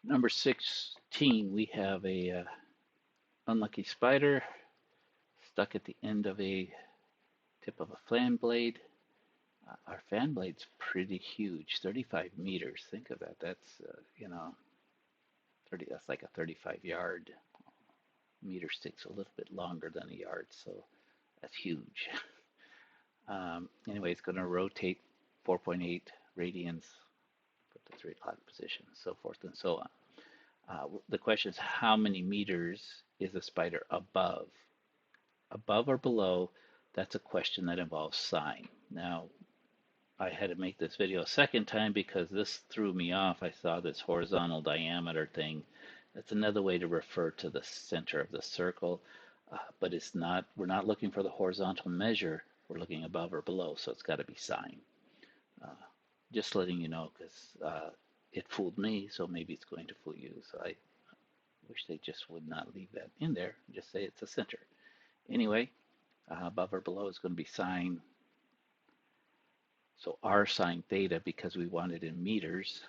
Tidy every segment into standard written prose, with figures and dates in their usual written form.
Number 16, we have a unlucky spider stuck at the end of a tip of a fan blade. Our fan blade's pretty huge, 35 meters. Think of that. That's, 30, that's like a 35-yard. Meter stick's a little bit longer than a yard, so that's huge. Anyway, it's going to rotate 4.8 radians, put the 3 o'clock position, so forth and so on. The question is, how many meters is the spider above? Above or below, that's a question that involves sine. Now, I had to make this video a second time because this threw me off. I saw this horizontal diameter thing. That's another way to refer to the center of the circle, but it's not. We're not looking for the horizontal measure. We're looking above or below, so it's got to be sine. Uh, just letting you know because it fooled me, so maybe it's going to fool you. So I wish they just would not leave that in there. Just say it's a center. Anyway, above or below is going to be sine. So r sine theta, because we want it in meters,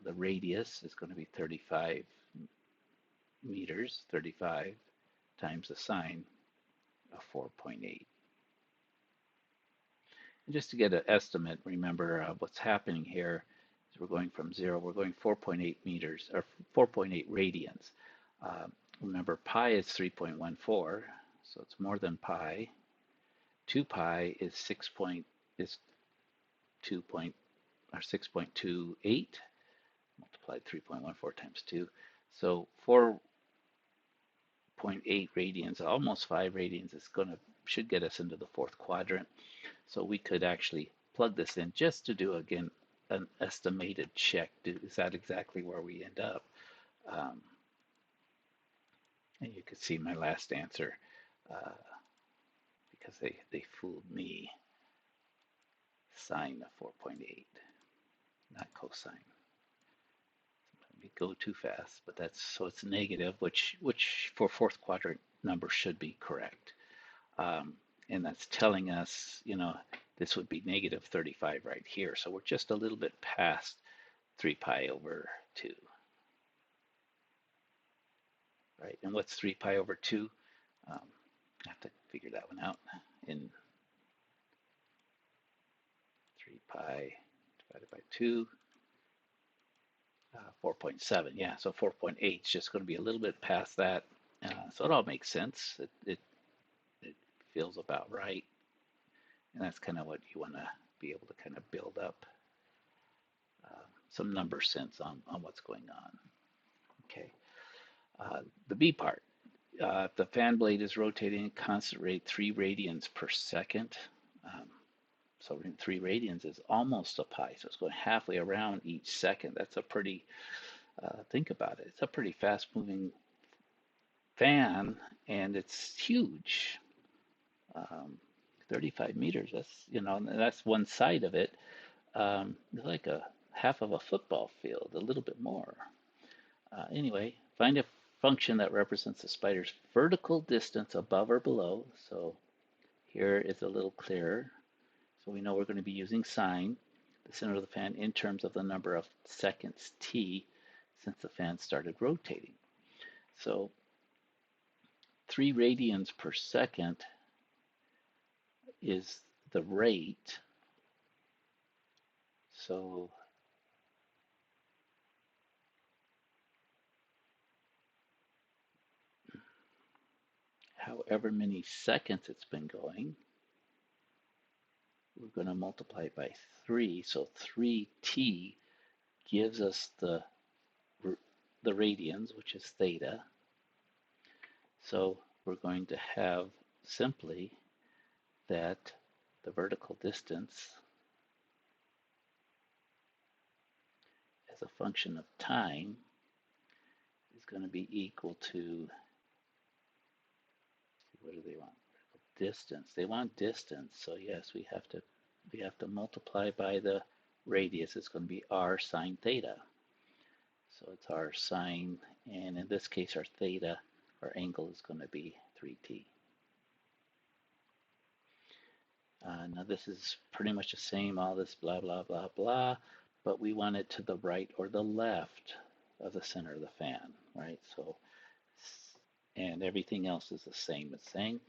the radius is going to be 35 meters, 35 times the sine of 4.8. And just to get an estimate, remember what's happening here is we're going from 0, we're going 4.8 meters, or 4.8 radians. Remember, pi is 3.14, so it's more than pi. 2 pi is 6.28 multiplied 3.14 times 2. So 4.8 radians, almost 5 radians, should get us into the fourth quadrant. So we could actually plug this in just to do, again, an estimated check. Is that exactly where we end up? And you could see my last answer because they fooled me. Sine of 4.8, not cosine. Let me go too fast, but it's negative, which for fourth quadrant numbers should be correct. And that's telling us, this would be negative 35 right here. So we're just a little bit past 3 pi over 2. Right? And what's 3 pi over 2? I have to figure that one out. In 3 pi divided by 2, 4.7. Yeah, so 4.8 is just going to be a little bit past that. So it all makes sense. It feels about right. And that's kind of what you want to be able to kind of build up some number sense on what's going on. Okay. The B part. The fan blade is rotating at constant rate 3 radians per second. So 3 radians is almost a pi. So it's going halfway around each second. That's a pretty, think about it. It's a pretty fast moving fan and it's huge. 35 meters, that's one side of it. It's like a half of a football field, a little bit more. Anyway, find a function that represents the spider's vertical distance above or below. So here is a little clearer. So we know we're going to be using sine, the center of the fan, in terms of the number of seconds t since the fan started rotating. So 3 radians per second is the rate. So however many seconds it's been going, we're going to multiply it by 3. So 3t gives us the radians, which is theta. So we're going to have simply that the vertical distance as a function of time is going to be equal to, what do they want? Distance. They want distance. So yes, we have to multiply by the radius. It's going to be r sine theta. So it's r sine, and in this case, our theta, our angle is going to be 3t. Now this is pretty much the same, all this blah, blah, blah, blah, but we want it to the right or the left of the center of the fan, right? So, and everything else is the same as saying.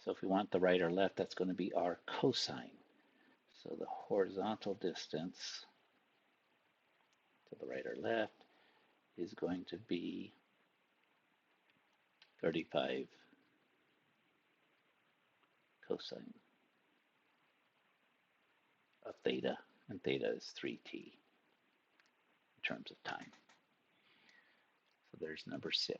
So if we want the right or left, that's going to be our cosine. So the horizontal distance to the right or left is going to be 35 cosine of theta, and theta is 3t in terms of time. So there's number 6.